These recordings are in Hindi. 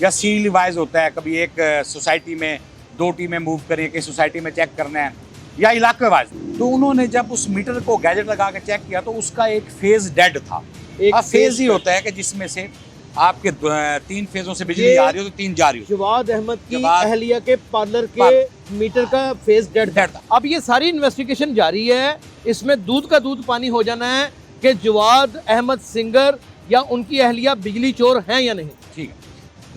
या सील वाइज होता है, कभी एक सोसाइटी में 2 टीमें मूव करें कि सोसाइटी में चेक करना है या इलाके वाइज। तो उन्होंने जब उस मीटर को गैजेट लगा के चेक किया तो उसका एक फेज डेड था। एक फेज ही होता है कि जिसमें से आपके 3 फेजों से बिजली आ रही हो तो 3 जा रही हो। जवाद अहमद की अहलिया के पार्लर के मीटर का फेज डेड था। अब ये सारी इन्वेस्टिगेशन जारी है, इसमें दूध का दूध पानी हो जाना है कि जवाद अहमद सिंगर या उनकी अहलिया बिजली चोर हैं या नहीं। ठीक है,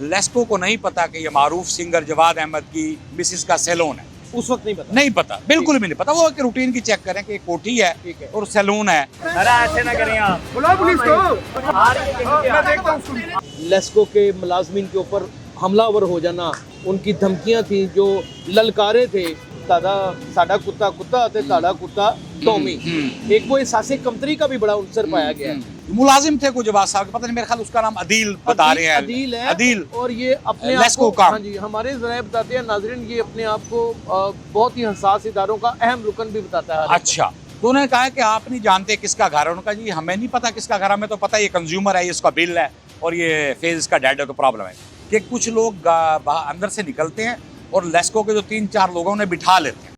लेस्को को नहीं पता कि ये मारूफ सिंगर जवाद अहमद की मिसिस का सैलून है। उस वक्त नहीं पता बिल्कुल भी नहीं पता। वो एक रूटीन की चेक करें कि एक कोठी है और सैलून है। ऐसे ना करें आप, बुलाओ पुलिस को। लेस्को के मुलाजमीन के ऊपर हमलावर हो जाना, उनकी धमकियां थी, जो ललकारे थे, साडा कुत्ता कुत्ता ते ताड़ा कुत्ता टॉमी। एक वो एहसासे कमतरी का भी बड़ा उनसर पाया गया है। मुलाजिम थे को जवाब साहब, पता नहीं, मेरे ख्याल उसका नाम अदील बता रहे हैं। अदील है। अदील। और ये अपने आप को, हाँ जी, हमारे ज़राए बताते हैं नाज़रीन, ये अपने आप को बहुत ही हसास इदारों का अहम रुकन भी बताता है। अच्छा, तो उन्होंने कहा कि आप नहीं जानते किसका घर है। उनका जी हमें नहीं पता किसका घर है, हमें तो पता है ये कंज्यूमर है, ये इसका बिल है और ये फेज इसका डेड है। तो प्रॉब्लम है कि कुछ लोग अंदर से निकलते हैं और लेस्को के जो 3-4 लोगों ने बिठा लेते हैं।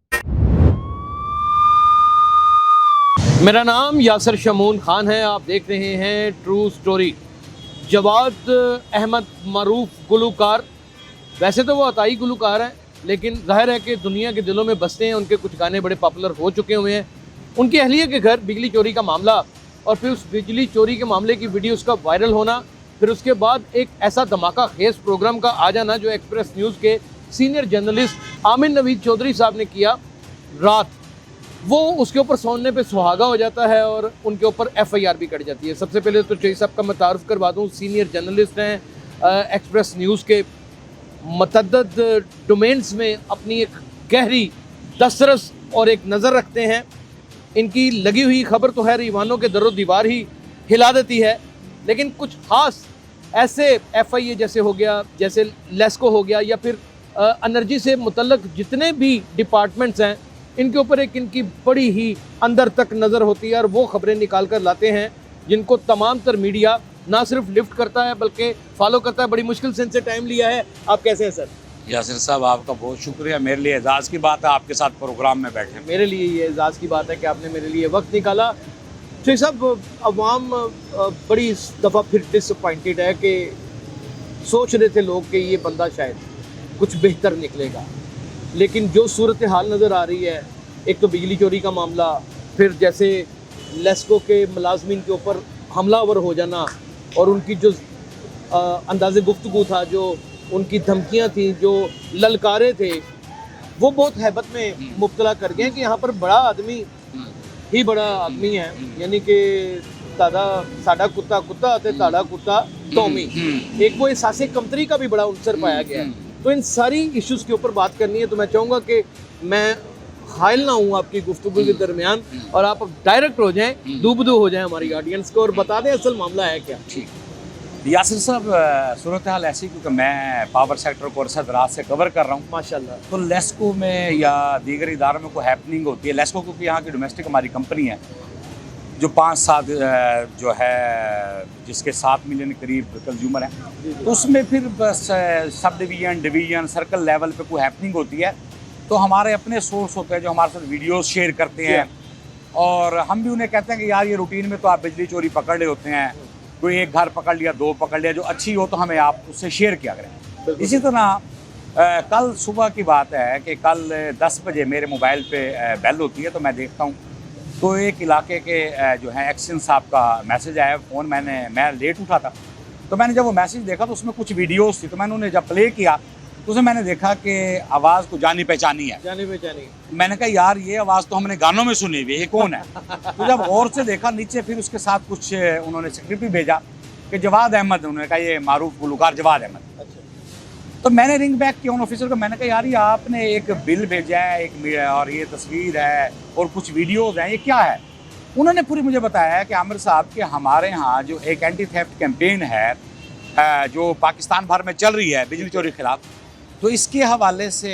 मेरा नाम यासर शमून खान है, आप देख रहे हैं ट्रू स्टोरी। जवाद अहमद मारूफ गुलूकार, वैसे तो वो अताई गुलूकार हैं, लेकिन जाहिर है कि दुनिया के दिलों में बसते हैं, उनके कुछ गाने बड़े पॉपुलर हो चुके हुए हैं। उनकी अहलिया के घर बिजली चोरी का मामला और फिर उस बिजली चोरी के मामले की वीडियोस का वायरल होना, फिर उसके बाद एक ऐसा धमाका खेज प्रोग्राम का आ जाना जो एक्सप्रेस न्यूज़ के सीनियर जर्नलिस्ट आमिर नवीद चौधरी साहब ने किया रात, वो उसके ऊपर सोने पे सुहागा हो जाता है और उनके ऊपर FIR भी कट जाती है। सबसे पहले तो चौधरी साहब का मैं तारुफ करवा दूँ, सीनियर जर्नलिस्ट हैं, एक्सप्रेस न्यूज़ के मतअद्दद डोमेन्स में अपनी एक गहरी दस्तरस और एक नज़र रखते हैं। इनकी लगी हुई खबर तो है ईवानों के दरो दीवार ही हिला देती है, लेकिन कुछ ख़ास ऐसे FIA जैसे हो गया, जैसे लेस्को हो गया, या फिर एनर्जी से मुतल्लक जितने भी डिपार्टमेंट्स हैं, इनके ऊपर एक इनकी बड़ी ही अंदर तक नज़र होती है और वो खबरें निकाल कर लाते हैं जिनको तमाम तर मीडिया ना सिर्फ लिफ्ट करता है बल्कि फॉलो करता है। बड़ी मुश्किल से इनसे टाइम लिया है। आप कैसे हैं सर? यासिर साहब, आपका बहुत शुक्रिया। मेरे लिए एजाज़ की बात है आपके साथ प्रोग्राम में बैठे। मेरे लिए ये एजाज़ की बात है कि आपने मेरे लिए वक्त निकाला। तो सब अवाम बड़ी इस दफ़ा फिर डिसअपॉइंटेड है कि सोच रहे थे लोग कि ये बंदा शायद कुछ बेहतर निकलेगा, लेकिन जो सूरत हाल नज़र आ रही है, एक तो बिजली चोरी का मामला, फिर जैसे लेस्को के मुलाजमीन के ऊपर हमलावर हो जाना और उनकी जो अंदाज़े गुफ्तगू था, जो उनकी धमकियां थी, जो ललकारे थे, वो बहुत हैबत में मुब्तला कर गए कि यहाँ पर बड़ा आदमी ही बड़ा आदमी है, यानी कि साडा कुत्ता कुत्ता ते ताड़ा कुत्ता टॉमी। एक वो एहसासे कमतरी का भी बड़ा उनसर पाया गया है। तो इन सारी इश्यूज़ के ऊपर बात करनी है, तो मैं चाहूँगा कि मैं हायल ना हूँ आपकी गुफ्तगू के दरमियान और आप डायरेक्ट हो जाएं, दूबदू हो जाएं हमारी ऑडियंस को और बता दें असल मामला है क्या। ठीक यासिर साहब, सूरत हाल ऐसी क्योंकि मैं पावर सेक्टर को अरसा दराज से कवर कर रहा हूँ माशाल्लाह। तो लेस्को में या दीगर इदारों में कोई हैपनिंग होती है, लेस्को क्योंकि यहाँ की डोमेस्टिक हमारी कंपनी है जो 5-7 जो है जिसके 7 मिलियन करीब कंज्यूमर हैं, तो उसमें फिर बस सब डिवीज़न सर्कल लेवल पे कोई हैपनिंग होती है तो हमारे अपने सोर्स होते हैं जो हमारे साथ वीडियोस शेयर करते हैं और हम भी उन्हें कहते हैं कि यार ये रूटीन में तो आप बिजली चोरी पकड़ रहे होते हैं, कोई एक घर पकड़ लिया, 2 पकड़ लिया, जो अच्छी हो तो हमें आप उससे शेयर किया करें। इसी तरह कल सुबह की बात है कि कल 10 बजे मेरे मोबाइल पे बेल होती है तो मैं देखता हूँ तो एक इलाके के जो है एक्शन साहब का मैसेज आया फ़ोन। मैं लेट उठा था तो मैंने जब वो मैसेज देखा तो उसमें कुछ वीडियोस थी, तो मैंने उन्हें जब प्ले किया तो उसमें मैंने देखा कि आवाज़ को जानी पहचानी है। मैंने कहा यार ये आवाज़ तो हमने गानों में सुनी हुई है, ये कौन है? तो जब गौर से देखा नीचे फिर उसके साथ कुछ उन्होंने स्क्रिप्ट भी भेजा कि जवाद अहमद, उन्होंने कहा ये मारूफ गुलूकार जवाद अहमद। अच्छा। तो मैंने रिंग बैक किया उन ऑफिसर को, मैंने कहा यार ये आपने एक बिल भेजा है एक और ये तस्वीर है और कुछ वीडियोज़ हैं, ये क्या है? उन्होंने पूरी मुझे बताया कि आमिर साहब कि हमारे यहाँ जो एक एंटी थेफ्ट कैंपेन है जो पाकिस्तान भर में चल रही है बिजली चोरी के खिलाफ, तो इसके हवाले से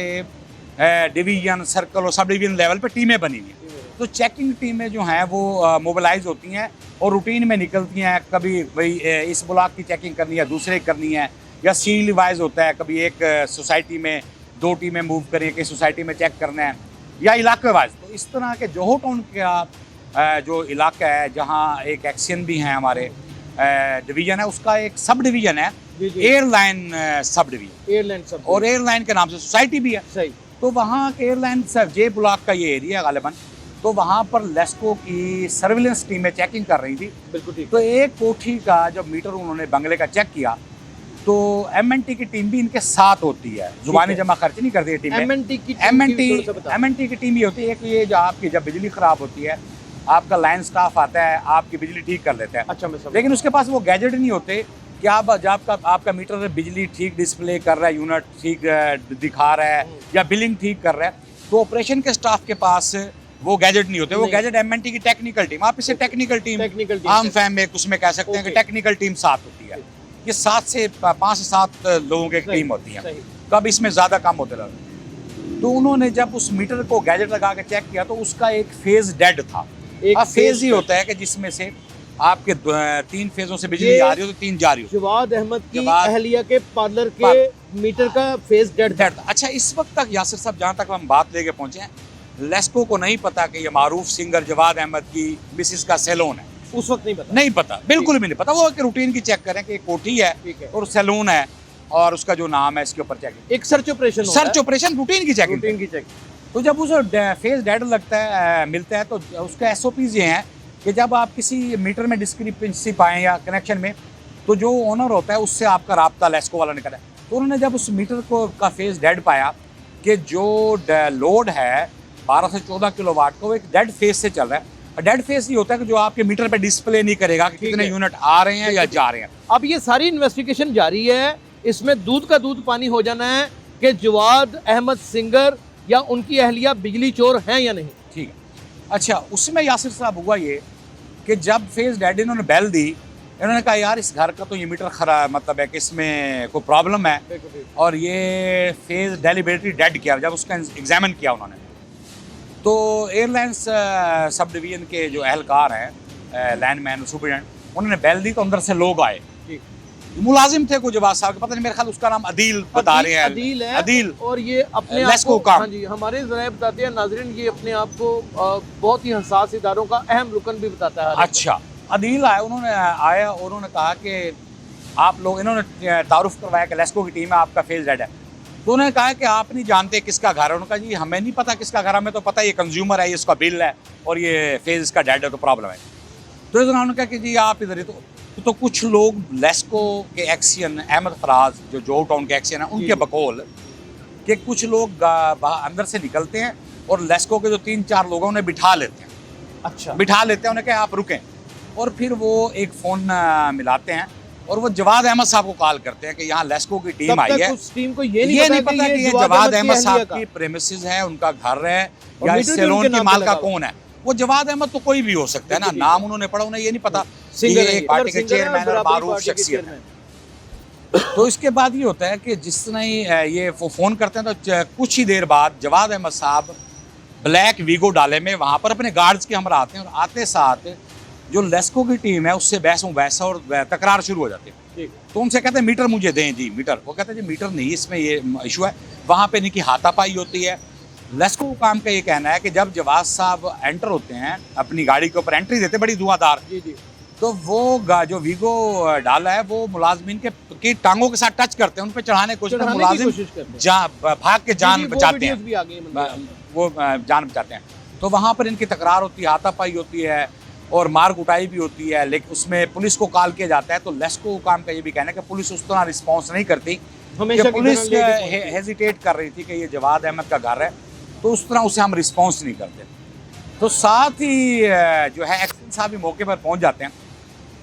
डिवीज़न सर्कल और सब डिवीज़न लेवल पे टीमें बनी हुई हैं। तो चेकिंग टीमें जो हैं वो मोबिलाइज होती हैं और रूटीन में निकलती हैं। कभी भाई इस ब्लॉक की चेकिंग करनी है, दूसरे की करनी है, या सील वाइज होता है, कभी एक सोसाइटी में 2 टीमें मूव करें कि सोसाइटी में चेक करना है, या इलाके वाइज। तो इस तरह के जोहो टाउन का जो इलाका है, जहाँ एक एक्शन भी हैं हमारे डिवीज़न है, उसका एक सब डिवीज़न है एयरलाइन सब डिवीज़न, एयरलाइन सब, और एयरलाइन के नाम से सोसाइटी भी है। सही। तो वहाँ के एयरलाइन जे ब्लॉक का ये एरिया गालिबन, तो वहाँ पर लेस्को की सर्विलेंस टीमें चेकिंग कर रही थी। बिल्कुल ठीक। तो एक कोठी का जब मीटर उन्होंने बंगले का चेक किया, तो एमएनटी की टीम भी इनके साथ होती है, जुबानी जमा खर्च नहीं करती है टीम। एमएनटी की टीम ये होती है कि ये जो आपकी जब बिजली खराब होती है, आपका लाइन स्टाफ आता है, आपकी बिजली ठीक कर लेता है। अच्छा, मैं समझ। लेकिन उसके पास वो गैजेट नहीं होते कि आप जब आपका मीटर बिजली ठीक डिस्प्ले कर रहा है, यूनिट ठीक दिखा रहा है, या बिलिंग ठीक कर रहा है, तो ऑपरेशन के स्टाफ के पास वो गैजेट नहीं होते। वो गैजेट एमएनटी की टेक्निकल टीम, आप इसे टेक्निकल टीम आम फैम में उसमें कह सकते हैं कि टेक्निकल टीम साथ होती है। ये 5 से 7 लोगों की टीम होती है, तो अब इसमें ज़्यादा काम होते लगे। तो उन्होंने जब उस मीटर को गैजेट लगा के चेक किया, तो उसका एक फेज डेड था। अब फेज ही होता है कि जिसमें से आपके 3 फेजों से बिजली आ रही हो तो 3 जा रही हो। जवाद अहमद की अहलिया के पार्लर के मीटर का फेज डेड था। अच्छा, इस वक्त तक यासिर साहब, जहाँ तक हम बात लेके पहुंचे हैं, लेस्को को नहीं पता कि ये मारूफ सिंगर जवाद अहमद की मिसिस का सैलून है। उस वक्त नहीं पता, बिल्कुल भी नहीं पता। वो एक रूटीन की चेक करें कि एक कोठी है और सैलून है, और उसका जो नाम है इसके ऊपर चेकिंग, एक सर्च ऑपरेशन रूटीन की चेकिंग। तो जब उस फेज डेड लगता है, मिलता है, तो उसका एसओपीज ये हैं कि जब आप किसी मीटर में डिस्क्रिपेंसी पाएँ या कनेक्शन में, तो जो ओनर होता है उससे आपका राब्ता लेस्को वाला ने करा। तो उन्होंने जब उस मीटर को का फेज डेड पाया कि जो लोड है 12 से 14 किलोवाट का, वो एक डेड फेज से चल रहा है। डेड फेज ये होता है कि जो आपके मीटर पे डिस्प्ले नहीं करेगा कि कितने यूनिट आ रहे हैं या जा रहे हैं। अब ये सारी इन्वेस्टिगेशन जारी है, इसमें दूध का दूध पानी हो जाना है कि जवाद अहमद सिंगर या उनकी अहलिया बिजली चोर हैं या नहीं। ठीक है। अच्छा, उसमें यासिर साहब हुआ ये कि जब फेज डेड इन्होंने बेल दी, इन्होंने कहा यार इस घर का तो ये मीटर खराब, मतलब है कि इसमें कोई प्रॉब्लम है, और ये फेज डेलिबरेटली डेड किया। जब उसका एग्जामिन किया उन्होंने, तो एयरलाइंस सब डिवीजन के जो एहलकार हैं, लैंडमैन सुपरिटेंडेंट, उन्होंने बेल दी, तो अंदर से लोग आए। मुलाजिम थे कुछ जवाब साहब, पता नहीं, मेरे ख्याल उसका नाम अदील बता रहे हैं। अदील, और ये अपने लेस्को काम। हाँ जी, हमारे ज़राए बताते हैं नाज़रीन, ये अपने आप को बहुत ही हसास इदारों का अहम रुकन भी बताता है। अच्छा, अदील आया, उन्होंने आया और उन्होंने कहा कि आप लोग, इन्होंने तारुफ करवाया कि लेस्को की टीम है, आपका फेज डेड है। तो उन्होंने कहा कि आप नहीं जानते किसका घर है। उन्होंने कहा जी हमें नहीं पता किसका घर है, हमें तो पता है ये कंज्यूमर है, ये इसका बिल है, और ये फेज इसका डेड है, तो प्रॉब्लम है। तो उन्होंने कहा कि जी आप इधर ही। तो कुछ लोग लेस्को के एक्शन, अहमद फराज जो जोहो टाउन के एक्शन है, उनके बकौल कि कुछ लोग अंदर से निकलते हैं और लेस्को के जो 3-4 लोगों उन्हें बिठा लेते हैं। अच्छा, बिठा लेते हैं, उन्हें कहा आप रुकें, और फिर वो एक फ़ोन मिलाते हैं और वो जवाद अहमद साहब को कॉल करते हैं कि यहाँ लेस्को की टीम आई है। उस टीम को ये नहीं पता कि ये जवाद अहमद साहब की प्रेमिसेस है, उनका घर है, या इस सैलून के मालिक कौन है। वो जवाद अहमद तो कोई भी हो सकता है ना, नाम उन्होंने पढ़ा, उन्हें ये नहीं पता कि ये एक पार्टी के चेयरमैन और मारूफ शख्सियत है। तो इसके बाद ये होता है कि जिसने ये वो फ़ोन करते हैं, तो कुछ ही देर बाद जवाद अहमद साहब ब्लैक वीगो डाले में वहाँ पर अपने गार्ड्स के हमरा आते हैं, और आते साथ जो लेस्को की टीम है उससे बहस और तकरार शुरू हो जाती है। तो उनसे कहते हैं मीटर मुझे दें जी, मीटर। वो कहते हैं जी मीटर नहीं, इसमें ये इशू है। वहाँ पे इनकी हाथापाई होती है। लेस्को काम का ये कहना है कि जब जवाद साहब एंटर होते हैं, अपनी गाड़ी के ऊपर एंट्री देते बड़ी धुआंधार, तो वो जो वीगो डाला है वो मुलाजमीन के टांगों के साथ टच करते हैं, उन पर चढ़ाने की कोशिश करते हैं। मुलाजिम भाग के जान बचाते हैं, वो जान बचाते हैं। तो वहाँ पर इनकी तकरार होती है, हाथापाई होती है, और मार कुटाई भी होती है। लेकिन उसमें पुलिस को कॉल किया जाता है। तो लेस्को काम का ये भी कहना है कि पुलिस उस तरह रिस्पॉन्स नहीं करती, कि पुलिस हेजिटेट कर रही थी कि ये जवाद अहमद का घर है, तो उस तरह उसे हम रिस्पॉन्स नहीं करते। तो साथ ही जो है एक्शन साहब भी मौके पर पहुंच जाते हैं।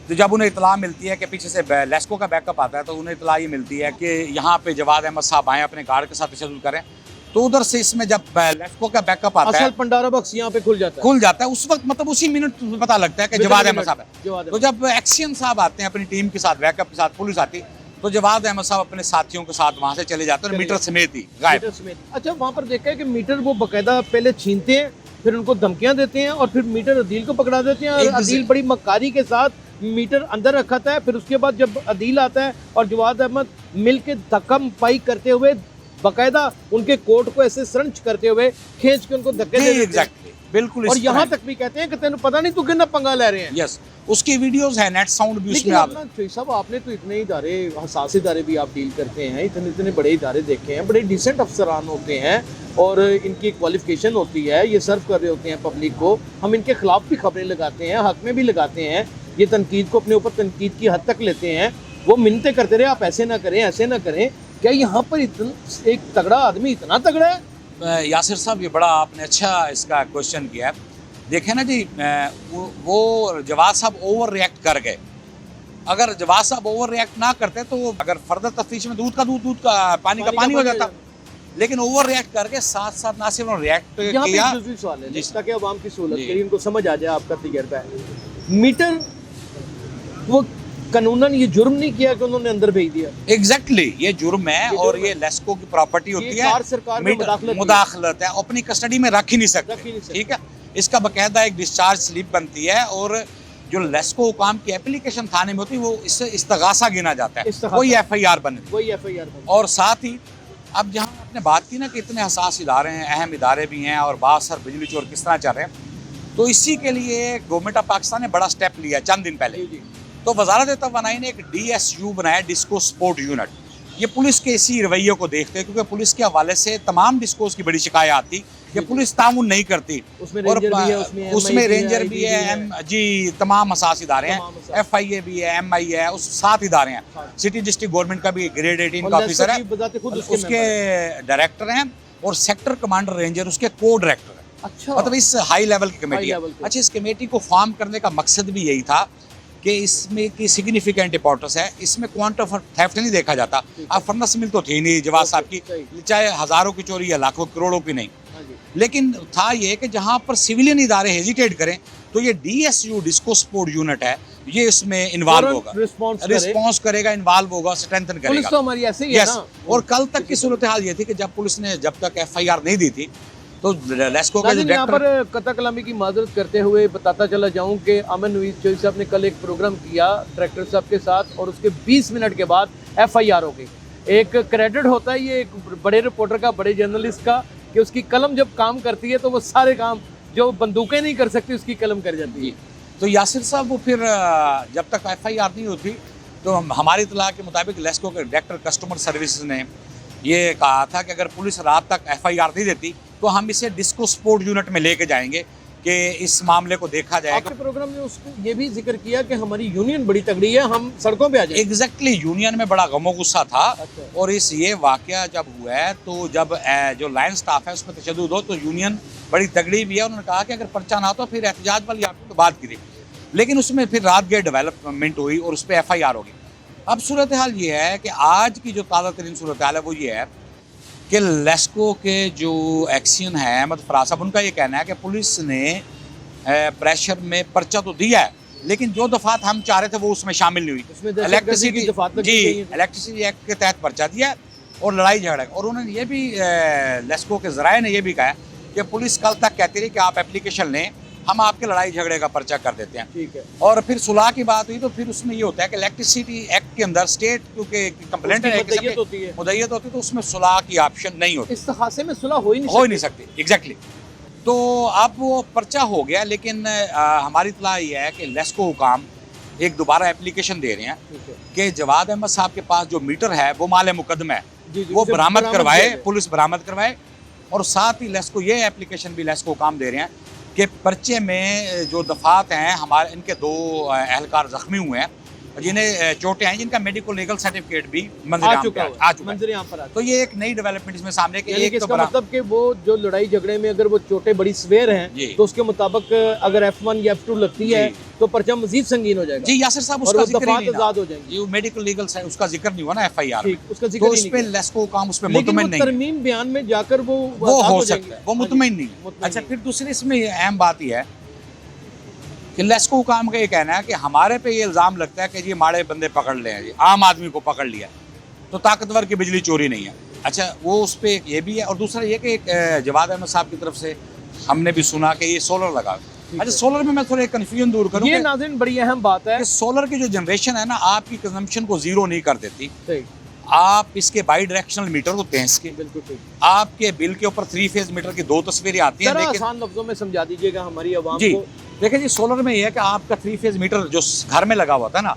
तो जब उन्हें इतला मिलती है कि पीछे से लेस्को का बैकअप आता है, तो उन्हें इतला ये मिलती है कि यहाँ पे जवाद अहमद साहब आए, अपने गार्ड के साथ तशद्दुद करें। तो उधर से इसमें जब लेस्को का बैकअप आता है, पंडारा बक्स यहाँ पे खुल जाता है। उस वक्त मतलब उसी मिनट पता लगता है कि जवाद अहमद साहब है। तो जब एक्शन साहब आते हैं अपनी टीम के साथ, बैकअप के साथ, पुलिस आती, तो जवाद अहमद साहब अपने साथियों के साथ वहाँ से चले जाते हैं, मीटर समेत ही गायब। अच्छा, वहाँ पर देखा है कि मीटर वो बाकायदा पहले छीनते हैं, फिर उनको धमकियां देते हैं और फिर मीटर अदील को पकड़ा देते हैं और अदील बड़ी मक्कारी के साथ मीटर अंदर रखाता है। फिर उसके बाद जब अदील आता है और जवाद अहमद मिल के धक्कम पाई करते हुए बाकायदा उनके कोट को ऐसे संच करते हुए खींच के उनको धक्के दे देते हैं। एग्जैक्टली, बिल्कुल। और यहाँ तक भी कहते हैं कि तेन पता नहीं तू कितना पंगा ले रहे हैं। यस, उसकी वीडियोस है, नेट साउंड भी लेकिन उसमें अपना चोई साहब, आपने तो इतने इदारे, हसास इदारे भी आप डील करते हैं, इतने इतने बड़े इदारे देखे हैं, बड़े डिसेंट अफसरान होते हैं और इनकी क्वालिफिकेशन होती है, ये सर्व कर रहे होते हैं पब्लिक को। हम इनके खिलाफ भी खबरें लगाते हैं, हक में भी लगाते हैं, ये तनकीद को अपने ऊपर तनकीद की हद तक लेते हैं। वो मिन्नतें करते रहे आप ऐसे ना करें, ऐसे ना करें। क्या यहाँ पर इतना एक तगड़ा आदमी इतना तगड़ा है? यासिर साहब, ये बड़ा आपने अच्छा इसका क्वेश्चन किया है। देखें ना जी, वो जवाद साहब ओवर रिएक्ट कर गए। अगर जवाद साहब ओवर रिएक्ट ना करते तो अगर फर्दर तफ्तीश में दूध का दूध, दूध का पानी का पानी हो जाता। लेकिन ओवर रिएक्ट करके साथ साथ ना सिर्फ रिएक्ट किया। सवाल है ताकि आवाम की सहूलत के लिए इनको समझ आ जाए आपका तजर्बा है। मीटर वो कानूनन ये जुर्म नहीं किया कि उन्होंने अंदर भेज दिया। एग्जैक्टली, ये जुर्म है और ये लेस्को की प्रॉपर्टी होती है, सरकार में मुदाखलत है, अपनी कस्टडी में रख ही नहीं सकते। ठीक है, इसका बकायदा एक डिस्चार्ज स्लिप बनती है और जो लेस्को हुकाम की एप्लीकेशन थाने में होती है वो इससे इस्तगासा गिना जाता है, कोई FIR बने। और साथ ही अब जहाँ आपने बात की ना कि इतने हसास इदारे हैं, अहम इदारे भी हैं और बासर बिजली चोर किस तरह चल रहे हैं, तो इसी के लिए गवर्नमेंट ऑफ पाकिस्तान ने बड़ा स्टेप लिया चंद दिन पहले। तो वजारत तवानाई ने एक DSU बनाया, डिस्को स्पोर्ट यूनिट। ये पुलिस के इसी रवैये को देखते हैं क्योंकि पुलिस के हवाले से तमाम डिस्कोस की बड़ी शिकायत आती कि पुलिस तामुन नहीं करती। उसमें रेंजर भी है, जी, तमाम हसास इदारे हैं, FIA भी है, MI है, उस 7 इदारे हैं। सिटी डिस्ट्रिक्ट गवर्नमेंट का भी ग्रेड 18 का ऑफिसर है, उसके डायरेक्टर हैं और सेक्टर कमांडर रेंजर उसके को डायरेक्टर है। अच्छा, मतलब इस हाई लेवल की कमेटी है। अच्छा, इस कमेटी को फॉर्म करने का मकसद भी यही था कि इसमें की सिग्निफिकेंट इंपॉर्टेंस है, इसमें क्वांटम थेफ्ट नहीं देखा जाता। अब फर्नेस मिल तो थी नहीं जवाद साहब की, चाहे हजारों की चोरी या लाखों करोड़ों की नहीं, लेकिन था ये कि जहाँ पर सिविलियन इदारे हेजिटेट करें तो ये DSU डिस्को स्पोर्ट यूनिट है, ये इसमें इन्वॉल्व होगा, रिस्पॉन्स करेगा, इन्वॉल्व होगा, स्ट्रेंथन करेगा। तो हमारी ऐसे ही है ना। और कल तक की सूरत हाल ये थी कि जब पुलिस ने जब तक FIR नहीं दी थी तो लेस्को का जो यहाँ पर कता कलामी की माजरत करते हुए बताता चला जाऊं कि अमन नवीज चौधरी साहब ने कल एक प्रोग्राम किया डायरेक्टर साहब के साथ और उसके 20 मिनट के बाद FIR हो गई। एक क्रेडिट होता है ये एक बड़े रिपोर्टर का, बड़े जर्नलिस्ट का, कि उसकी कलम जब काम करती है तो वो सारे काम जो बंदूकें नहीं कर सकती उसकी कलम कर जाती है। तो यासिर साहब वो फिर जब तक FIR नहीं होती तो हमारी इतला के मुताबिक लेस्को के डायरेक्टर कस्टमर सर्विसेज ने ये कहा था कि अगर पुलिस रात तक FIR नहीं देती तो हम इसे डिस्को स्पोर्ट यूनिट में लेके जाएंगे कि इस मामले को देखा जाएगा। आपके प्रोग्राम में उसको ये भी जिक्र किया कि हमारी यूनियन बड़ी तगड़ी है, हम सड़कों पे आ जाएंगे। एग्जैक्टली, यूनियन में बड़ा गमो गुस्सा था। अच्छा। और इस ये वाकया जब हुआ है तो जब जो लाइन स्टाफ है उसमें तशद्दुद हो तो यूनियन बड़ी तगड़ी भी है। उन्होंने कहा कि अगर पर्चा ना हो तो फिर एहतजाज वाली आपने तो बात की थी, लेकिन उसमें फिर रात गए डेवलपमेंट हुई और उस पर FIR होगी। अब सूरत हाल ये है कि आज की जो ताज़ा तरीन सूरत हाल है वो ये है कि लेस्को के जो एक्शन है अहमद फराज साहब, उनका ये कहना है कि पुलिस ने प्रेशर में पर्चा तो दिया है लेकिन जो दफात हम चाह रहे थे वो उसमें शामिल नहीं हुई। इलेक्ट्रिसिटी एक्ट के तहत पर्चा दिया और लड़ाई झगड़ा। और उन्होंने ये भी लेस्को के ज़राए ने यह भी कहा कि पुलिस कल तक कहती रही कि आप एप्लीकेशन लें, हम आपके लड़ाई झगड़े का पर्चा कर देते हैं। ठीक है। और फिर सुलह की बात हुई तो फिर उसमें ये होता है कि इलेक्ट्रिसिटी एक्ट के अंदर स्टेट क्योंकि कंप्लेंट मुद्दत होती है तो उसमें सुलह की ऑप्शन नहीं होती, इस हादसे में सुलह हो ही नहीं सकती। एग्जैक्टली। तो अब वो पर्चा हो गया, लेकिन हमारी इतला ये है कि लेस्को हुकाम एक दोबारा एप्लीकेशन दे रहे हैं कि जवाद अहमद साहब के पास जो मीटर है वो माल मुकदमा है, वो बरामद करवाए, पुलिस बरामद करवाए। और साथ ही लेस्को ये एप्लीकेशन भी लेस्को हुकाम दे रहे हैं कि पर्चे में जो दफात हैं हमारे, इनके 2 एहलकार जख्मी हुए हैं जिन्हें चोटें हैं, जिनका मेडिकल लीगल सर्टिफिकेट भी मंजूर आ चुका है। तो ये एक नई डेवलपमेंट इसमें सामने कि एक तो मतलब कि वो जो लड़ाई झगड़े में अगर वो चोटें बड़ी सवेर हैं तो उसके मुताबिक अगर F1 या F2 लगती है तो पर्चा मजीद संगीन हो जाएगा। जी यासिर साहब, उसका जिक्र नहीं आजाद हो जाएंगे। ये मेडिकल लीगल उसका जिक्र नहीं हुआ ना FIR में, उसका जिक्र उस पे लेस्को काम उस पे मुतमईन नहीं, तरमीम बयान में जाकर वो हो सकता है, वो मुतमईन नहीं। अच्छा, फिर दूसरी इसमें अहम बात यह है कि लेस्को काम का ये कहना है कि हमारे पे ये इल्ज़ाम लगता है कि ये माड़े बंदे पकड़ ले हैं, आम आदमी को पकड़ लिया तो ताकतवर की बिजली चोरी नहीं है। अच्छा, वो उस पर ये भी है। और दूसरा ये कि जवाद अहमद साहब की तरफ से हमने भी सुना कि ये सोलर लगा। अच्छा, सोलर में मैं थोड़ा कंफ्यूजन दूर करूँ। ये नाज़रीन बड़ी अहम बात है कि सोलर की जो जनरेशन है ना, आपकी कंजम्पशन को जीरो नहीं कर देती। सही, आप इसके बाई डायरेक्शनल मीटर होते हैं इसके, बिल्कुल ठीक। आपके बिल के ऊपर 3 फेज मीटर की 2 तस्वीरें आती हैं। जरा लेकिन आसान लफ्जों में समझा दीजिएगा हमारी आवाम जी को। देखिए जी, सोलर में ये है कि आपका 3 फेज मीटर जो घर में लगा हुआ था ना,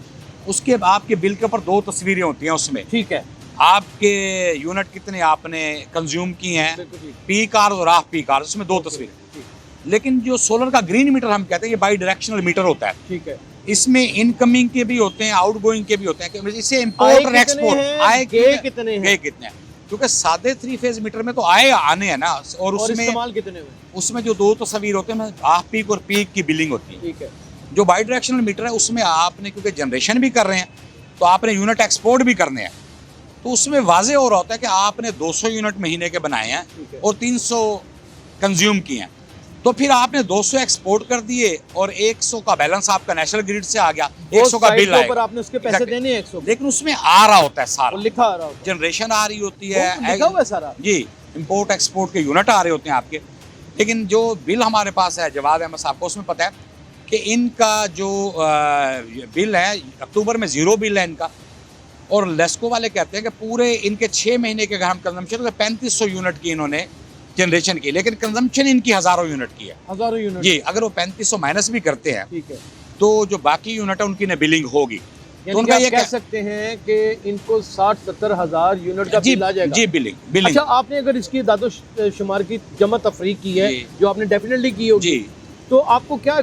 उसके आपके बिल के ऊपर 2 तस्वीरें होती हैं उसमें। ठीक है, आपके यूनिट कितने आपने कंज्यूम की हैं, बिल्कुल ठीक। पीक आवर्स और हाफ पीक आवर्स, उसमें 2 तस्वीरें। लेकिन जो सोलर का ग्रीन मीटर हम कहते हैं, ये बाई डायरेक्शनल मीटर होता है। ठीक है, इसमें इनकमिंग के भी होते हैं, आउटगोइंग के भी होते हैं। कि इसे इंपोर्ट और एक्सपोर्ट आए गए कितने हैं, गए कितने हैं, क्योंकि सादे 3 फेज मीटर में तो आए आने हैं ना, और उसमें इस्तेमाल कितने हुए। उसमें जो 2 तस्वीर होते हैं, हाफ पीक और पीक की बिलिंग होती है। ठीक है, जो बाई डायरेक्शनल मीटर है उसमें आपने क्योंकि जनरेशन भी कर रहे हैं, तो आपने यूनिट एक्सपोर्ट भी करने हैं, तो उसमें वाजे और होता है कि आपने 200 यूनिट महीने के बनाए हैं ठीक है। और 300 कंज्यूम किए हैं, तो फिर आपने 200 एक्सपोर्ट कर दिए और 100 का बैलेंस आपका नेशनल ग्रिड से आ गया, 100 का बिल आएगा। आपने उसके पैसे देने हैं 100, लेकिन उसमें आ रहा होता है सारा, लिखा आ रहा होता जनरेशन आ रही होती है, है, लिखा हुआ है सारा। जी, इंपोर्ट एक्सपोर्ट के यूनिट आ रहे होते हैं आपके। लेकिन जो बिल हमारे पास है जवाद अहमद साहब को, उसमें पता है कि इनका जो बिल है अक्टूबर में 0 बिल है इनका, और लेस्को वाले कहते हैं कि पूरे इनके 6 महीने के अगर हम कंजम्पशन तो 3500 यूनिट की इन्होंने जनरेशन की, लेकिन कंजम्पशन इनकी हज़ारों यूनिट की है। हज़ारों यूनिट जी, अगर वो 3500 माइनस भी करते हैं, ठीक है, तो जो बाकी यूनिट है उनकी न बिलिंग होगी। तो यानी उनका कि ये आप कह सकते हैं कि इनको 60-70 हज़ार यूनिट का जी बिल आ जाएगा। जी, बिलिंग अच्छा, आपने अगर इसकी दादो शुमार की जमा तफरीक की है, जी। जो आपने डेफिनेटली की होगी, जी, तो आपको क्या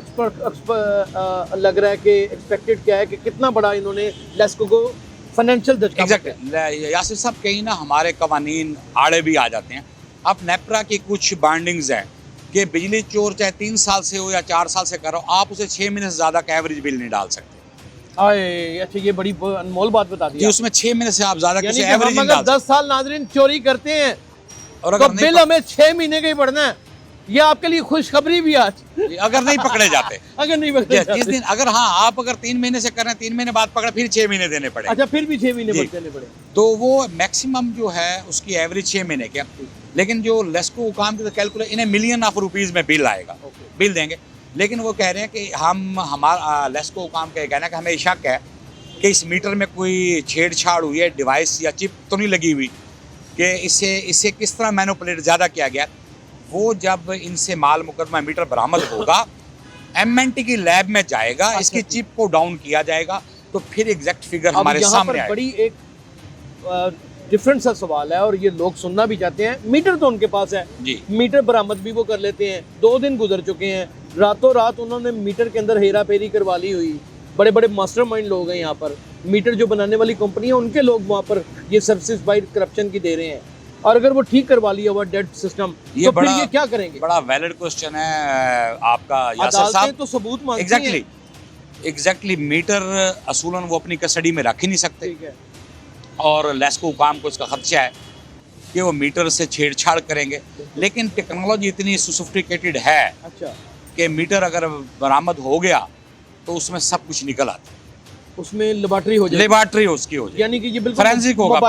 लग रहा है कि एक्सपेक्टेड क्या है कि कितना बड़ा इन्होंने लेस्को को फाइनेंशियल झटका एग्जैक्टली यासिर साहब, कहीं ना हमारे कवानीन आड़े भी आ जाते हैं। अब नेपरा की कुछ बाइंडिंग्स हैं कि बिजली चोर चाहे 3 साल से हो या 4 साल से कर रहा हो, आप उसे 6 महीने से ज़्यादा का एवरेज बिल नहीं डाल सकते। आए, अच्छा, ये बड़ी अनमोल बात बता दी जी, उसमें 6 महीने से आप ज़्यादा किसी यानी कि एवरेज हम नहीं अगर डाल 10 साल नाजरीन चोरी करते हैं सकते। और तो अगर नहीं बिल हमें 6 महीने का ही पड़ना है। ये आपके लिए खुशखबरी भी आज अगर नहीं पकड़े जाते अगर नहीं पकड़े जिस दिन अगर हाँ आप अगर 3 महीने से कर रहे हैं, 3 महीने बाद पकड़े, फिर 6 महीने देने पड़े। अच्छा, फिर भी 6 महीने जी। देने पड़े। तो वो मैक्सिमम जो है उसकी एवरेज 6 महीने के। लेकिन जो लेस्को काम की कैलकुलेट, इन्हें मिलियन ऑफ रुपीज़ में बिल आएगा, बिल देंगे। लेकिन वो कह रहे हैं कि हमारा लेस्को काम का कहना है कि हमें शक है कि इस मीटर में कोई छेड़छाड़ हुई है, डिवाइस या चिप तो नहीं लगी हुई, कि इसे किस तरह मैनिपुलेट ज़्यादा किया गया। वो जब इनसे माल मुकदमा मीटर बरामद होगा, MNT की लैब में जाएगा, इसकी चिप को डाउन किया जाएगा, तो फिर एग्जैक्ट फिगर हमारे सामने आएगा। बड़ी एक डिफरेंट सा सवाल है और ये लोग सुनना भी चाहते हैं। मीटर तो उनके पास है जी, मीटर बरामद भी वो कर लेते हैं। 2 दिन गुजर चुके हैं, रातों रात उन्होंने मीटर के अंदर हेरा फेरी करवा ली हुई। बड़े बड़े मास्टरमाइंड लोग हैं यहाँ पर, मीटर जो बनाने वाली कंपनी है उनके लोग वहाँ पर ये सर्विसेज बाय करप्शन की दे रहे हैं। और अगर वो ठीक करवा लिया हुआ डेड सिस्टम, तो फिर ये क्या करेंगे? बड़ा वैलिड क्वेश्चन है आपका यासिर अदालतें साहब। तो सबूत मांगती हैं। एग्जैक्टली मीटर असूलन वो अपनी कस्टडी में रख ही नहीं सकते, ठीक है, और लेस्को काम को इसका खदशा है कि वो मीटर से छेड़छाड़ करेंगे। लेकिन टेक्नोलॉजी इतनी सोफिस्टिकेटेड है अच्छा, कि मीटर अगर बरामद हो गया तो उसमें सब कुछ निकल आता है, उसमें लेबोरेटरी हो जाएगी, लेबोरेटरी उसकी हो जाएगी, यानी कि ये बिल्कुल फोरेंसिक होगा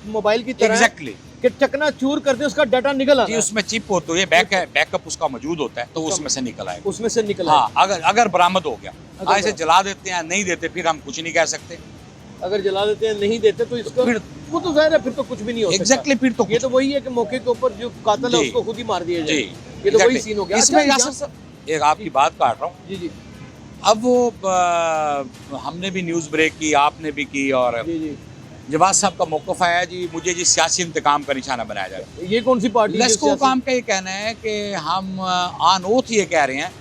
मोबाइल की तरह एग्जैक्टली कि चकना चूर करते उसका डाटा निकल आता जी। है, उसमें चिप होती है, बैकअप उसका मौजूद होता है, तो उसमें से निकल आएगा। उसमें से निकल हाँ, अगर बरामद हो गया, अगर ऐसे जला देते हैं, नहीं देते फिर हम कुछ नहीं कह सकते। अगर जला देते हैं, नहीं देते तो इसका वो तो जाहिर है फिर तो कुछ भी नहीं हो सकता। एग्जैक्टली, फिर तो ये तो वही है कि मौके के ऊपर जो कातिल है जी। उसको खुद ही मार दिया जाए। जी, ये तो वही सीन हो गया। इसमें अच्छा, यासिर साहब एक आपकी बात काट रहा हूँ। जी जी अब वो हमने भी न्यूज़ ब्रेक की, आपने भी की, और जी जी, जवाद साहब का मौक़िफ़ आया जी, मुझे जी सियासी इंतकाम का निशाना बनाया जाए। ये कौन सी पार्टी है? लेस्को काम का ये कहना है कि हम ऑन ओथ ये कह रहे हैं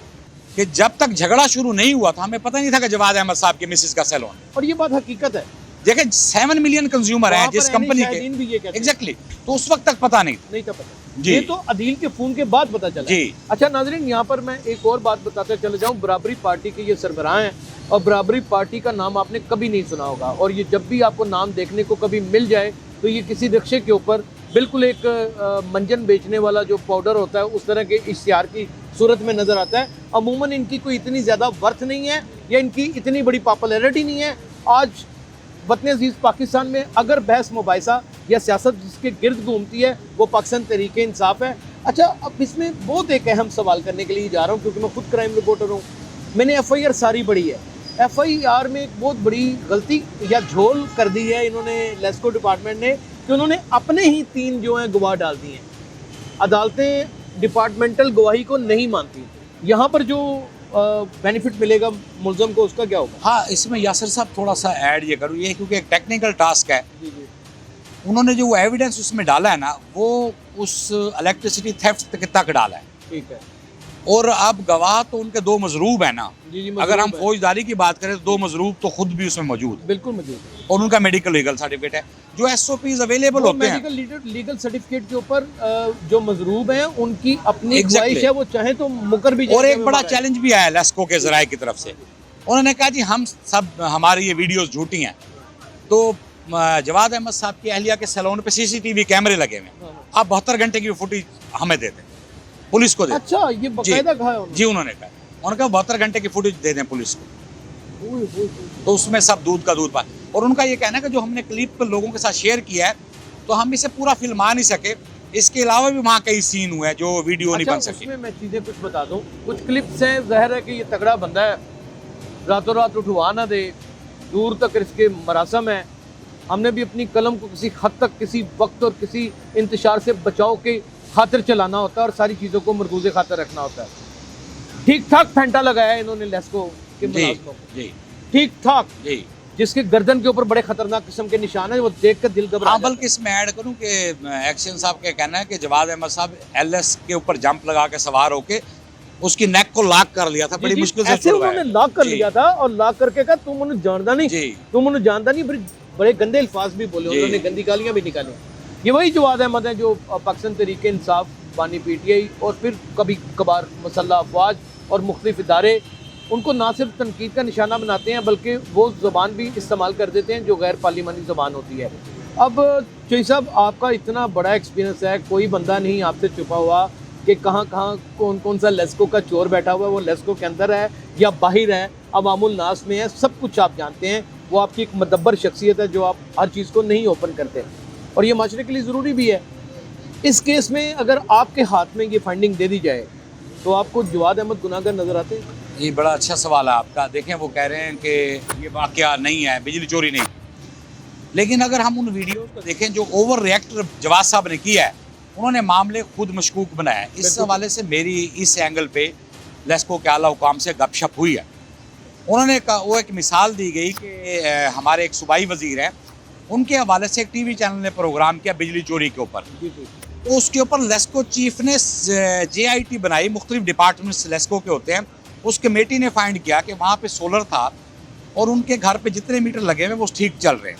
कि जब तक झगड़ा शुरू नहीं हुआ था, हमें पता नहीं था कि जवाद अहमद साहब के मिसेस का सैलून। और ये बात हकीकत है, देखिए 7 मिलियन कंज्यूमर हैं जिस कंपनी के, भी ये कहते हैं। एग्जैक्टली, तो उस वक्त तक पता नहीं था पता जी। ये तो अदील के खून के बाद पता चला जी। अच्छा नाजरीन, यहाँ पर मैं एक और बात बताते चले जाऊँ। बराबरी पार्टी के ये सरबराह हैं और बराबरी पार्टी का नाम आपने कभी नहीं सुना होगा, और ये जब भी आपको नाम देखने को कभी मिल जाए तो ये किसी रिक्शे के ऊपर बिल्कुल एक मंजन बेचने वाला जो पाउडर होता है उस तरह के इश्तिहार की सूरत में नज़र आता है। अमूमन इनकी कोई इतनी ज़्यादा वर्थ नहीं है या इनकी इतनी बड़ी पॉपुलैरिटी नहीं है। आज वतन अजीज़ पाकिस्तान में अगर बहस मुबाहिसा या सियासत जिसके गिर्द घूमती है वो पाकिस्तान तहरीक इंसाफ है, अच्छा, अब इसमें बहुत एक अहम सवाल करने के लिए जा रहा हूँ, क्योंकि मैं खुद क्राइम रिपोर्टर हूँ। मैंने FIR सारी पढ़ी है। FIR में एक बहुत बड़ी गलती या झोल कर दी है इन्होंने, लेस्को डिपार्टमेंट ने, कि उन्होंने अपने ही 3 जो हैं गवाह डाल दिए हैं। अदालतें डिपार्टमेंटल गवाही को नहीं मानती। यहाँ पर जो बेनिफिट मिलेगा मुलजम को, उसका क्या होगा? हाँ, इसमें यासिर साहब थोड़ा सा ऐड ये करूँ, ये क्योंकि एक टेक्निकल टास्क है। जी जी। उन्होंने जो एविडेंस उसमें डाला है ना, वो उस इलेक्ट्रिसिटी थेफ्ट तक डाला है। ठीक है। और अब गवाह तो उनके 2 मजरूब है ना। जी जी, अगर हम मजरूब है। फौजदारी की बात करें तो 2 मजरूब तो खुद भी उसमें मौजूद है, बिल्कुल मौजूद है। और उनका मेडिकल लीगल सर्टिफिकेट है। जो SOPs अवेलेबल वो होते हैं, मेडिकल लीगल सर्टिफिकेट के ऊपर जो मजरूब हैं उनकी अपनी Exactly. ख्वाहिश है, वो चाहे तो मुकर भी और जाएंगे, एक बड़ा हमारा है। चैलेंज भी आया लेस्को के जराए की तरफ से। उन्होंने कहा जी हम सब, हमारी ये वीडियोस झूठी हैं। तो जवाद अहमद साहब की अहलिया के सैलून पे CCTV कैमरे लगे हुए हैं, आप 72 घंटे की फुटेज हमें दे दें, पुलिस को दे दें। अच्छा, ये बकायदा कहा है उन्होंने? जी, उन्होंने कहा 72 घंटे की फुटेज दे दें पुलिस को, ओए, ओए, ओए। तो उसमें सब दूध का दूध पा। और उनका ये कहना है कि जो हमने क्लिप लोगों के साथ शेयर किया है, तो हम इसे पूरा फिल्मा नहीं सके। इसके अलावा भी वहाँ कई सीन हुए हैं जो वीडियो नहीं बन अच्छा, सकी। उसमें मैं चीज़ें कुछ बता दूं। कुछ क्लिप्स हैं, ज़ाहिर है कि ये तगड़ा बंदा है, रातों रात उठवा ना दे, दूर तक इसके मरासम है। हमने भी अपनी कलम को किसी हद तक, किसी वक्त और किसी इंतशार से बचाव के खातिर चलाना होता है, और सारी चीज़ों को मरकूज़े खातिर रखना होता है। ठीक ठाक फैंटा लगाया है इन्होंने लेस्को के जी मुलाजिमों को, जी ठीक ठाक, जी। जिसके गर्दन के ऊपर बड़े खतरनाक किस्म के निशान है, वो देख कर दिल घबरा हाँ, जाता है। बल्कि इसमें ऐड करूँ कि एक्शन साहब का कहना है कि जवाद अहमद साहब LS के ऊपर जंप लगा के सवार होके उसकी नेक को लॉक कर लिया था, बड़ी जी, मुश्किल से ऐसे छुड़वाया। उन्होंने लॉक कर जी, लिया था, और लॉक करके कहा तुम उन्हें जानता नहीं, जी तुम उन्हें जानता नहीं। बड़े गंदे अल्फाज भी बोले जी। उन्होंने, गंदी गालियां भी निकाली। ये वही जवाद अहमद है जो पाकिस्तान तहरीक इंसाफ, बानी PTI, और फिर कभी कभार मुसल्लह अफवाज और मुख्तलिफ इदारे उनको ना सिर्फ तनकीद का निशाना बनाते हैं, बल्कि वो ज़बान भी इस्तेमाल कर देते हैं जो गैर पार्लिमानी ज़बान होती है। अब चोई साहब, आपका इतना बड़ा एक्सपीरियंस है, कोई बंदा नहीं आपसे छुपा हुआ कि कहाँ कहाँ कौन कौन सा लेस्को का चोर बैठा हुआ है, वो लेस्को के अंदर है या बाहर है, अवामुल नास में है, सब कुछ आप जानते हैं। वो आपकी एक मदब्बर शख्सियत है जो आप हर चीज़ को नहीं ओपन करते, और ये माशरे के लिए ज़रूरी भी है। इस केस में अगर आपके हाथ में ये फाइंडिंग दे दी जाए, तो आपको जवाद अहमद गुनाहगार नज़र आते हैं? ये बड़ा अच्छा सवाल है आपका। देखें, वो कह रहे हैं कि ये वाकया नहीं है, बिजली चोरी नहीं, लेकिन अगर हम उन वीडियोस को देखें जो ओवर रिएक्ट जवाद साहब ने किया है, उन्होंने मामले खुद मशकूक बनाया है। इस हवाले से मेरी इस एंगल पे लेस्को के आला हुकाम से गपशप हुई है। उन्होंने कहा, वो एक मिसाल दी गई कि हमारे एक सूबाई वजीर हैं, उनके हवाले से एक TV चैनल ने प्रोग्राम किया बिजली चोरी के ऊपर। तो उसके ऊपर लेस्को चीफ ने JIT बनाई, मुख्तलिफ डिपार्टमेंट्स लेस्को के होते हैं। उस कमेटी ने फाइंड किया कि वहाँ पे सोलर था, और उनके घर पे जितने मीटर लगे हुए वो ठीक चल रहे हैं।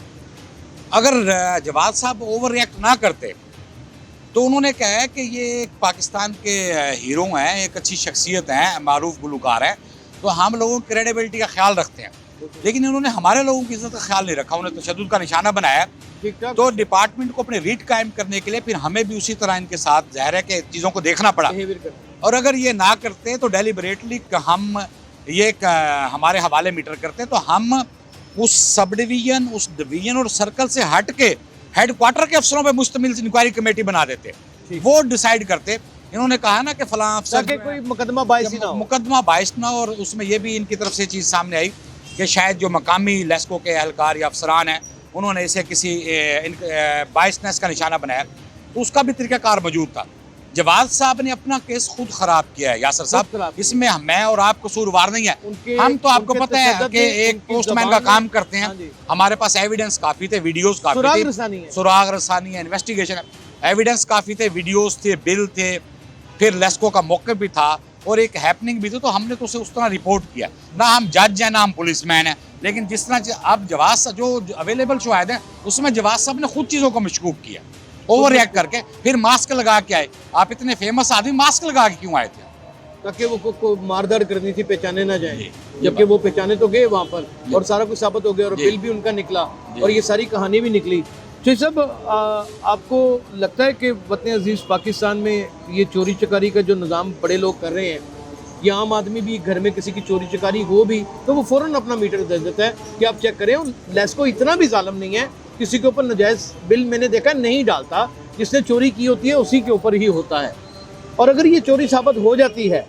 अगर जवाद साहब ओवर रिएक्ट ना करते, तो उन्होंने कहा है कि ये एक पाकिस्तान के हीरो हैं, एक अच्छी शख्सियत हैं, मारूफ गुलकार हैं, तो हम लोगों की क्रेडिबिलिटी का ख्याल रखते हैं। लेकिन इन्होंने हमारे लोगों की इज्जत का ख्याल नहीं रखा, उन्हें तशद्दुद का निशाना बनाया। तो डिपार्टमेंट को अपने रीट कायम करने के लिए फिर हमें भी उसी तरह इनके साथ ज़ाहिर है कि चीज़ों को देखना पड़ा। और अगर ये ना करते तो डेलिबरेटली हम ये हमारे हवाले मीटर करते, तो हम उस सब डिवीज़न, उस डिवीज़न और सर्कल से हट के हेडक्वार्टर के अफसरों पे मुश्तमिल इंक्वायरी कमेटी बना देते, वो डिसाइड करते। इन्होंने कहा ना कि फलां अफसर कोई मुकदमा बाइस ना हो, मुकदमा बाइस ना हो। और उसमें ये भी इनकी तरफ से चीज़ सामने आई कि शायद जो मकामी लेस्को के एहलकार या अफसरान हैं, उन्होंने इसे किसी बाइसनेस का निशाना बनाया, तो उसका भी तरीक़ाकार मौजूद था। जवाद साहब ने अपना केस खुद ख़राब किया है यासर साहब, इसमें मैं और आप कसूरवार नहीं है। हम तो आपको पता है कि एक पोस्टमैन का काम करते हैं, हमारे पास एविडेंस काफ़ी थे, वीडियोस काफ़ी थे, सुराग रसानी है, इन्वेस्टिगेशन है, एविडेंस काफ़ी थे, वीडियोस थे, बिल थे, फिर लेस्को का मौक़िफ़ भी था, और एक हैपनिंग भी थी। तो हमने तो उसे उस तरह रिपोर्ट किया। ना हम जज हैं, ना हम पुलिसमैन हैं, लेकिन जिस तरह अब जवाद साहब जो अवेलेबल शवाहिद हैं, उसमें जवाद साहब ने खुद चीज़ों को मशकूक किया, ओवर रिएक्ट करके। फिर मास्क लगा के आए। आप इतने फेमस आदमी मास्क लगा के क्यों आए थे? ताकि वो को मारदाड़ करनी थी, पहचाने ना जाए, जबकि वो पहचाने तो गए वहाँ पर, और सारा कुछ साबित हो गया, और बिल भी उनका निकला, और ये सारी कहानी भी निकली। तो सब आपको लगता है कि वतन अजीज़ पाकिस्तान में ये चोरी चकारी का जो निज़ाम बड़े लोग कर रहे हैं, ये आम आदमी भी घर में किसी की चोरी चकारी हो भी तो वो फ़ौरन अपना मीटर दे देता है कि आप चेक करें। लेस्को इतना भी जालिम नहीं है, किसी के ऊपर नजायज़ बिल मैंने देखा नहीं डालता, जिसने चोरी की होती है उसी के ऊपर ही होता है। और अगर ये चोरी साबित हो जाती है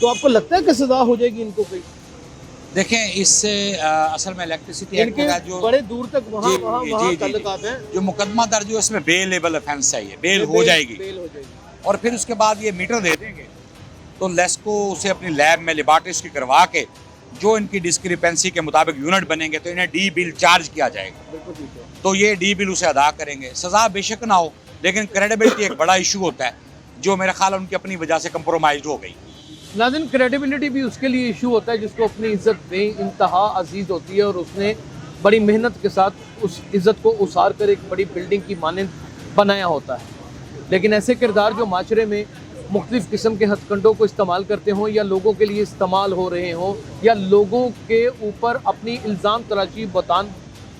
तो आपको लगता है कि सजा हो जाएगी इनको कोई? देखें, इससे असल में इलेक्ट्रिसिटी एक्ट इनके का जो बड़े दूर तक वहाँ जी, वहाँ जी, वहाँ जी, ताल्लुकात हैं। जो मुकदमा दर्ज है उसमें बेलेबल ऑफेंस है, ये बेल हो जाएगी। बेल हो जाएगी। और फिर उसके बाद ये मीटर दे देंगे तो लेस्को उसे अपनी लैब में लेबॉरेटरी की करवा के जो इनकी डिस्क्रिपेंसी के मुताबिक यूनिट बनेंगे तो इन्हें डी बिल चार्ज किया जाएगा। बिल्कुल ठीक है। तो ये डी बिल उसे अदा करेंगे। सज़ा बेशक ना हो, लेकिन क्रेडिबिलिटी एक बड़ा इशू होता है जो मेरा ख्याल उनकी अपनी वजह से कंप्रोमाइज हो गई। नाज़रीन, क्रेडिबिलिटी भी उसके लिए इशू होता है जिसको अपनी इज्जत बेइंतहा अजीज़ होती है और उसने बड़ी मेहनत के साथ उस इज़्ज़त को उसार कर एक बड़ी बिल्डिंग की मानंद बनाया होता है। लेकिन ऐसे किरदार जो माशरे में मुख्तलिफ़ किस्म के हथकंडों को इस्तेमाल करते हों या लोगों के लिए इस्तेमाल हो रहे हों या लोगों के ऊपर अपनी इल्ज़ाम तराशी बतान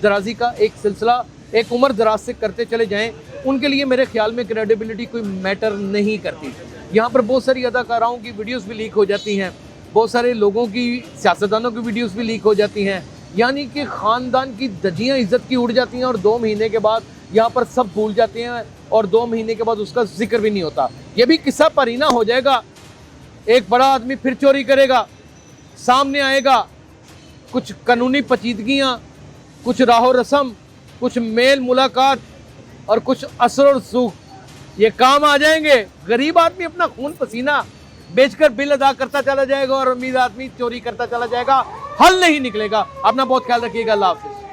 दराजी का एक सिलसिला एक उम्र दराज से करते चले जाएं, उनके लिए मेरे ख्याल में क्रेडिबिलिटी कोई मैटर नहीं करती। यहाँ पर बहुत सारी अदाकाराओं की वीडियोस भी लीक हो जाती हैं, बहुत सारे लोगों की, सियासतदानों की वीडियोस भी लीक हो जाती हैं, यानी कि ख़ानदान की धज्जियाँ इज़्ज़त की उड़ जाती हैं और 2 महीने के बाद यहाँ पर सब भूल जाते हैं और 2 महीने के बाद उसका जिक्र भी नहीं होता। ये भी किस्सा परीना हो जाएगा, एक बड़ा आदमी फिर चोरी करेगा, सामने आएगा, कुछ कानूनी पेचीदगियाँ, कुछ राहो रस्म, कुछ मेल मुलाकात और कुछ असर और सूख ये काम आ जाएंगे। गरीब आदमी अपना खून पसीना बेचकर बिल अदा करता चला जाएगा और अमीर आदमी चोरी करता चला जाएगा, हल नहीं निकलेगा। अपना बहुत ख्याल रखिएगा। अल्लाह हाफिज़।